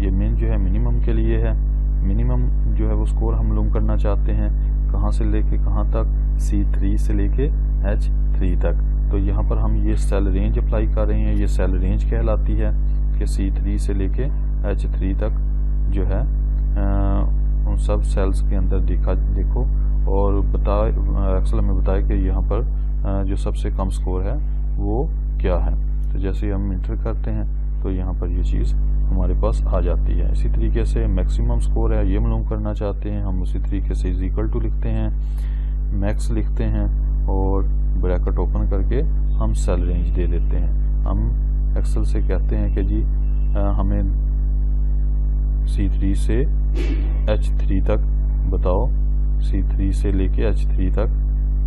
یہ مین جو ہے منیمم کے لیے ہے. منیمم جو ہے وہ اسکور ہم معلوم کرنا چاہتے ہیں کہاں سے لے کے کہاں تک, C3 سے لے کے H3 تک. تو یہاں پر ہم یہ سیل رینج اپلائی کر رہے ہیں, یہ سیل رینج کہلاتی ہے کہ C3 سے لے کے H3 تک جو ہے ان سب سیلز کے اندر دیکھو اور ایکسل ہمیں بتائے کہ یہاں پر جو سب سے کم سکور ہے وہ کیا ہے. تو جیسے ہم انٹر کرتے ہیں تو یہاں پر یہ چیز ہمارے پاس آ جاتی ہے. اسی طریقے سے میکسیمم سکور ہے, یہ معلوم کرنا چاہتے ہیں ہم, اسی طریقے سے از ایکول ٹو لکھتے ہیں, میکس لکھتے ہیں اور بریکٹ اوپن کر کے ہم سیل رینج دے دیتے ہیں. ہم ایکسل سے کہتے ہیں کہ جی ہمیں C3 سے H3 تک بتاؤ, C3 سے لے کے H3 تک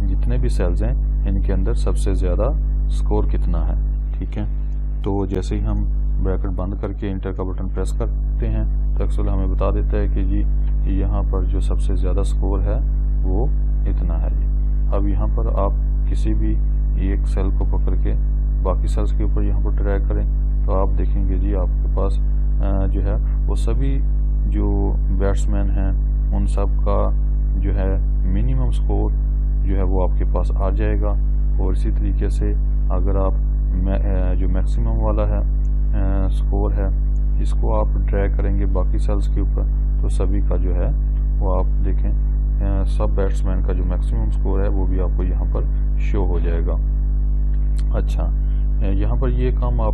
جتنے بھی سیلز ہیں ان کے اندر سب سے زیادہ سکور کتنا ہے. ٹھیک ہے, تو جیسے ہی ہم بریکٹ بند کر کے انٹر کا بٹن پریس کرتے ہیں تو ایکسل ہمیں بتا دیتا ہے کہ جی یہاں پر جو سب سے زیادہ سکور ہے وہ اتنا ہے. اب یہاں پر آپ کسی بھی ایک سیل کو پکڑ کے باقی سیلز کے اوپر یہاں پر ڈریگ کریں تو آپ دیکھیں گے جی آپ کے پاس جو ہے وہ سبھی جو بیٹسمین ہیں ان سب کا جو ہے منیمم سکور جو ہے وہ آپ کے پاس آ جائے گا. اور اسی طریقے سے اگر آپ جو میکسیمم والا ہے سکور ہے اس کو آپ ڈریگ کریں گے باقی سیلز کے اوپر تو سبھی کا جو ہے وہ آپ دیکھیں سب بیٹسمین کا جو میکسیمم سکور ہے وہ بھی آپ کو یہاں پر شو ہو جائے گا. اچھا, یہاں پر یہ کام آپ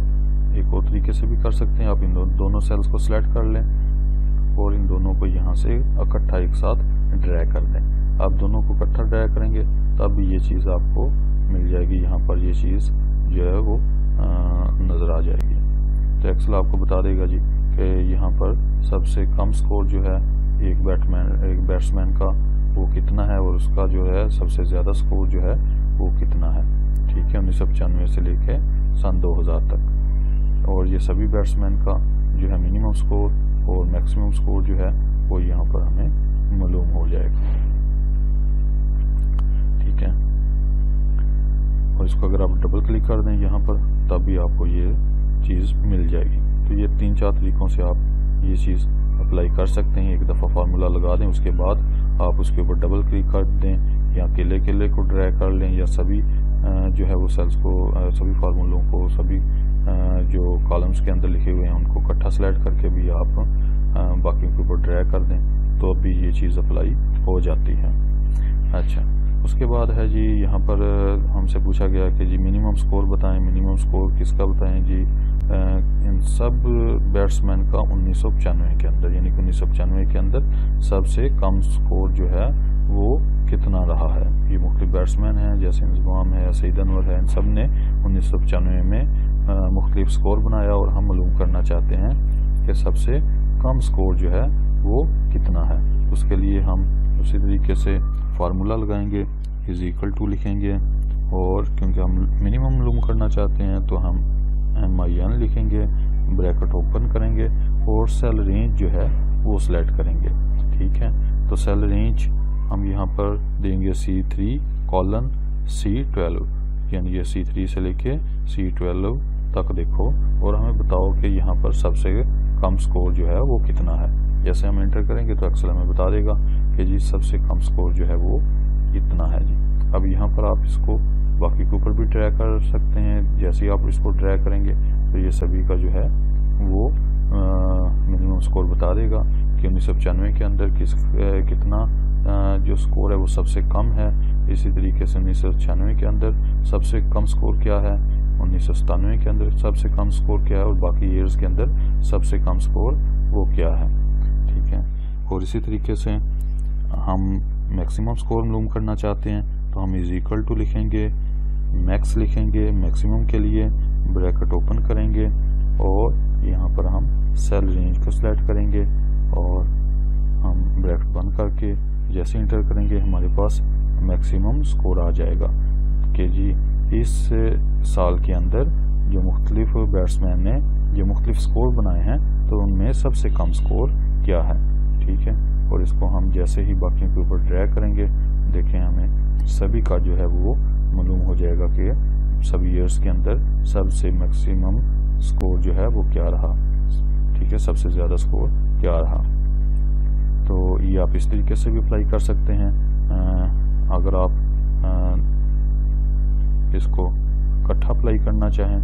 ایک اور طریقے سے بھی کر سکتے ہیں. آپ ان دونوں سیلز کو سلیکٹ کر لیں اور ان دونوں کو یہاں سے اکٹھا ایک ساتھ ڈریگ کر دیں. آپ دونوں کو اکٹھا ڈریگ کریں گے تب بھی یہ چیز آپ کو مل جائے گی, یہاں پر یہ چیز جو ہے وہ نظر آ جائے گی. تو ایکسل آپ کو بتا دے گا جی کہ یہاں پر سب سے کم سکور جو ہے ایک بیٹسمین کا وہ کتنا ہے اور اس کا جو ہے سب سے زیادہ سکور جو ہے وہ کتنا ہے. ٹھیک ہے, 1995 سے لے کے سن 2000 تک. اور یہ سبھی بیٹسمین کا جو ہے منیمم سکور اور میکسیمم سکور جو ہے وہ یہاں پر ہمیں معلوم ہو جائے گا. ٹھیک ہے, اور اس کو اگر آپ ڈبل کلک کر دیں یہاں پر تب بھی آپ کو یہ چیز مل جائے گی. تو یہ 3-4 طریقوں سے آپ یہ چیز اپلائی کر سکتے ہیں. ایک دفعہ فارمولا لگا دیں, اس کے بعد آپ اس کے اوپر ڈبل کلک کر دیں یا کیلے کو ڈریگ کر لیں یا سبھی جو ہے وہ سیلز کو سبھی فارمولوں کو سبھی جو کالمز کے اندر لکھے ہوئے ہیں ان کو اکٹھا سلیکٹ کر کے بھی آپ باقیوں کے اوپر ڈریگ کر دیں تو اب بھی یہ چیز اپلائی ہو جاتی ہے. اچھا, اس کے بعد ہے جی یہاں پر ہم سے پوچھا گیا کہ جی منیمم سکور بتائیں. منیمم سکور کس کا بتائیں جی ان سب بیٹسمین کا 1995 کے اندر, یعنی کہ 1995 کے اندر سب سے کم سکور جو ہے وہ کتنا رہا ہے. یہ مختلف بیٹسمین ہیں جیسے انضمام ہے, سعید انور ہے, ان سب نے 1995 میں مختلف سکور بنایا اور ہم معلوم کرنا چاہتے ہیں کہ سب سے کم سکور جو ہے وہ کتنا ہے. اس کے لیے ہم اسی طریقے سے فارمولا لگائیں گے, از ایکول ٹو لکھیں گے اور کیونکہ ہم منیمم معلوم کرنا چاہتے ہیں تو ہم MIN لکھیں گے, بریکٹ اوپن کریں گے اور سیل رینج جو ہے وہ سلیکٹ کریں گے. ٹھیک ہے, تو سیل رینج ہم یہاں پر دیں گے C3 کولن C12, یعنی یہ C3 سے لے کے C12 تک دیکھو اور ہمیں بتاؤ کہ یہاں پر سب سے کم سکور جو ہے وہ کتنا ہے. جیسے ہم انٹر کریں گے تو ایکسل ہمیں بتا دے گا کہ جی سب سے کم سکور جو ہے وہ اتنا ہے جی. اب یہاں پر آپ اس کو باقی کے اوپر بھی ٹریک کر سکتے ہیں. جیسے ہی آپ اس کو ٹریک کریں گے تو یہ سبھی کا جو ہے وہ منیمم سکور بتا دے گا کہ 1995 کے اندر کتنا جو سکور ہے وہ سب سے کم ہے. اسی طریقے سے 1996 کے اندر سب سے کم سکور کیا ہے, 1997 کے اندر سب سے کم سکور کیا ہے اور باقی ایئرز کے اندر سب سے کم سکور وہ کیا ہے. ٹھیک ہے, اور اسی طریقے سے ہم میکسیمم سکور معلوم کرنا چاہتے ہیں تو ہم از ایکول ٹو لکھیں گے, میکس لکھیں گے میکسیمم کے لیے, بریکٹ اوپن کریں گے اور یہاں پر ہم سیل رینج کو سلیکٹ کریں گے اور ہم بریکٹ بند کر کے جیسے انٹر کریں گے ہمارے پاس میکسیمم سکور آ جائے گا کہ جی اس سال کے اندر جو مختلف بیٹسمین نے جو مختلف سکور بنائے ہیں تو ان میں سب سے کم سکور کیا ہے. ٹھیک ہے, اور اس کو ہم جیسے ہی باقیوں کے اوپر ڈریگ کریں گے دیکھیں ہمیں سبھی کا جو ہے وہ معلوم ہو جائے گا کہ سبھی ایئرز کے اندر سب سے میکسیمم سکور جو ہے وہ کیا رہا. ٹھیک ہے. کہ سب سے زیادہ سکور کیا رہا. تو یہ آپ اس طریقے سے بھی اپلائی کر سکتے ہیں. اگر آپ اس کو اکٹھا اپلائی کرنا چاہیں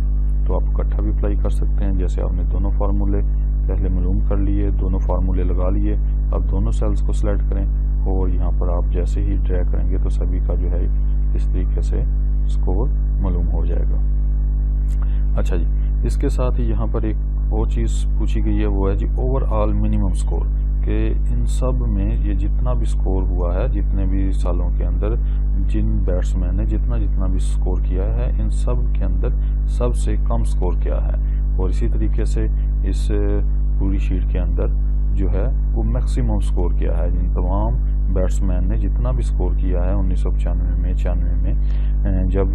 تو آپ اکٹھا بھی اپلائی کر سکتے ہیں. جیسے آپ نے دونوں فارمولے پہلے معلوم کر لیے, دونوں فارمولے لگا لیے, اب دونوں سیلز کو سلیکٹ کریں اور یہاں پر آپ جیسے ہی ڈریگ کریں گے تو سبھی کا جو ہے اس طریقے سے سکور معلوم ہو جائے گا. اچھا جی, اس کے ساتھ ہی یہاں پر ایک اور چیز پوچھی گئی ہے, وہ ہے G over all minimum score, کہ ان سب میں یہ جتنا بھی سکور ہوا ہے, جتنے بھی سالوں کے اندر جن بیٹسمین نے جتنا بھی سکور کیا ہے, ان سب کے اندر سب سے کم سکور کیا ہے. اور اسی طریقے سے اس پوری شیٹ کے اندر جو ہے وہ میکسیمم سکور کیا ہے. جن تمام بیٹسمین نے جتنا بھی سکور کیا ہے 1995 میں 96 میں جب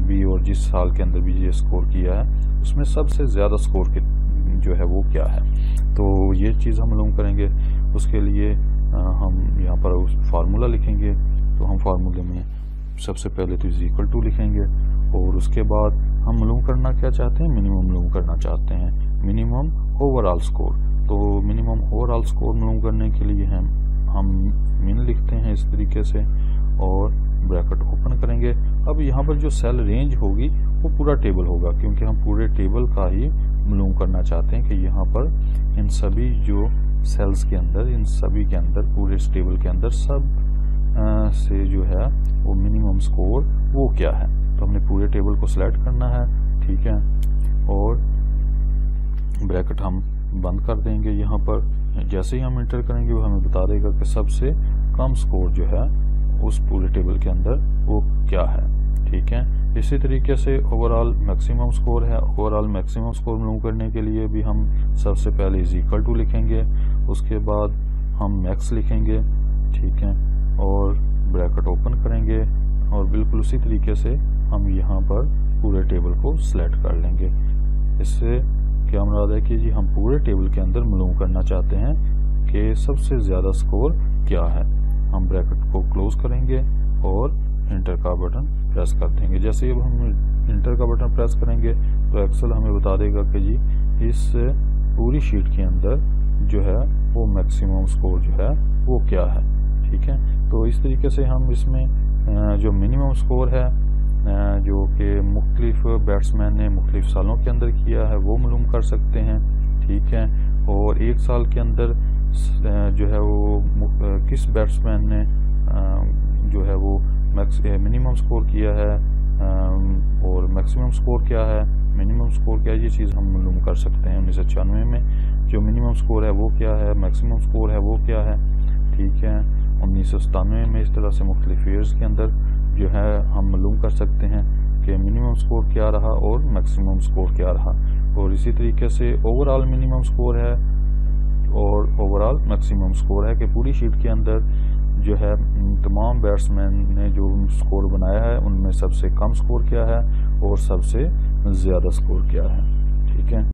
بھی اور جس سال کے اندر بھی یہ سکور کیا ہے, اس میں سب سے زیادہ سکور جو ہے وہ کیا ہے. تو یہ چیز ہم معلوم کریں گے. اس کے لیے ہم یہاں پر فارمولا لکھیں گے. تو ہم فارمولے میں سب سے پہلے تو از ایکول ٹو لکھیں گے, اور اس کے بعد ہم معلوم کرنا کیا چاہتے ہیں, منیمم معلوم کرنا چاہتے ہیں, منیمم اوور آل سکور. تو منیمم اوور آل سکور معلوم کرنے کے لیے ہم من لکھتے ہیں اس طریقے سے اور بریکٹ اوپن کریں گے. اب یہاں پر جو سیل رینج ہوگی وہ پورا ٹیبل ہوگا, کیونکہ ہم پورے ٹیبل کا ہی معلوم کرنا چاہتے ہیں کہ یہاں پر ان سبھی جو سیلز کے اندر, ان سبھی کے اندر, پورے اس ٹیبل کے اندر سب سے جو ہے وہ منیمم سکور وہ کیا ہے. تو ہم نے پورے ٹیبل کو سلیکٹ کرنا ہے, ٹھیک ہے, اور بریکٹ ہم بند کر دیں گے. یہاں پر جیسے ہی ہم انٹر کریں گے وہ ہمیں بتا دے گا کہ سب سے کم سکور جو ہے اس پورے ٹیبل کے اندر وہ کیا ہے, ٹھیک ہے. اسی طریقے سے اوور آل میکسیمم سکور ہے. اوور آل میکسیمم سکور معلوم کرنے کے لیے بھی ہم سب سے پہلے از ایکول ٹو لکھیں گے, اس کے بعد ہم میکس لکھیں گے, ٹھیک ہے, اور بریکٹ اوپن کریں گے, اور بالکل اسی طریقے سے ہم یہاں پر پورے ٹیبل کو سلیکٹ کر لیں گے. اس سے کیا مراد ہے کہ جی ہم پورے ٹیبل کے اندر معلوم کرنا چاہتے ہیں کہ سب سے زیادہ سکور کیا ہے. ہم بریکٹ کو کلوز کریں گے اور انٹر کا بٹن پریس کر دیں گے. جیسے ہی اب ہم انٹر کا بٹن پریس کریں گے تو ایکسل ہمیں بتا دے گا کہ جی اس پوری شیٹ کے اندر جو ہے وہ میکسیمم سکور جو ہے وہ کیا ہے, ٹھیک ہے. تو اس طریقے سے ہم اس میں جو منیمم سکور ہے جو کہ مختلف بیٹسمین نے مختلف سالوں کے اندر کیا ہے وہ معلوم کر سکتے ہیں, ٹھیک ہے. اور ایک سال کے اندر جو ہے وہ کس بیٹسمین نے جو ہے وہ منیمم سکور کیا ہے اور میکسیمم سکور کیا ہے, منیمم سکور کیا ہے, یہ چیز ہم معلوم کر سکتے ہیں. 1996 میں جو منیمم سکور ہے وہ کیا ہے, میکسیمم سکور ہے وہ کیا ہے, ٹھیک ہے. 1997 میں اس طرح سے مختلف ایئرز کے اندر جو ہے ہم معلوم کر سکتے ہیں کہ منیمم سکور کیا رہا اور میکسیمم سکور کیا رہا. اور اسی طریقے سے اوور آل منیمم سکور ہے اور اوور آل میکسیمم سکور ہے کہ پوری شیٹ کے اندر جو ہے تمام بیٹسمین نے جو سکور بنایا ہے ان میں سب سے کم سکور کیا ہے اور سب سے زیادہ سکور کیا ہے, ٹھیک ہے.